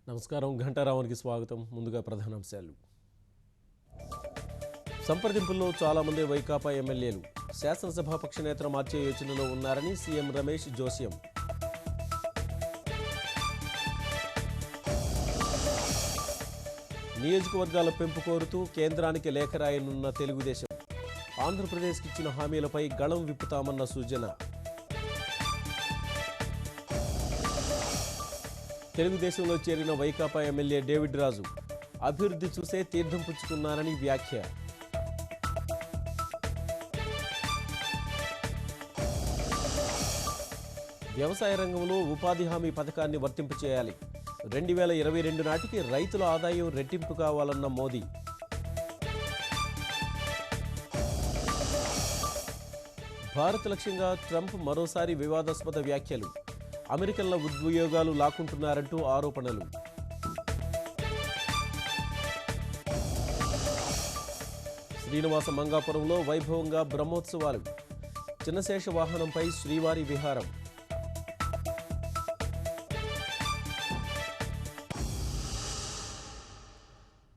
నమస్కారం ఘంటారావానికి స్వాగతం. ముందుగా ప్రధానాంశాలు. సంప్రదింపుల్లో చాలా మంది వైకాపా ఎమ్మెల్యేలు శాసనసభాపక్ష నేత మార్చే యోచనలో ఉన్నారని సీఎం రమేష్ జోస్యం. నియోజకవర్గాల పెంపు కోరుతూ కేంద్రానికి లేఖ రాయనున్న తెలుగుదేశం. ఆంధ్రప్రదేశ్కి ఇచ్చిన హామీలపై గళం విప్పుతామన్న సూచన. తెలుగుదేశంలో చేరిన వైకాపా ఎమ్మెల్యే డేవిడ్ రాజు అభివృద్ధి చూసే తీర్థం పుచ్చుకున్నారని వ్యాఖ్య. వ్యవసాయ రంగంలో ఉపాధి హామీ పథకాన్ని వర్తింపచేయాలి. 2022 నాటికి రైతుల ఆదాయం రెట్టింపు కావాలన్న మోదీ. భారత్ లక్ష్యంగా ట్రంప్ మరోసారి వివాదాస్పద వ్యాఖ్యలు. అమెరికన్ల ఉద్యోగాలు లాక్కుంటున్నారంటూ ఆరోపణలు. శ్రీనివాస మంగాపురంలో వైభవంగా బ్రహ్మోత్సవాలు. చిన్నశేష వాహనంపై శ్రీవారి విహారం.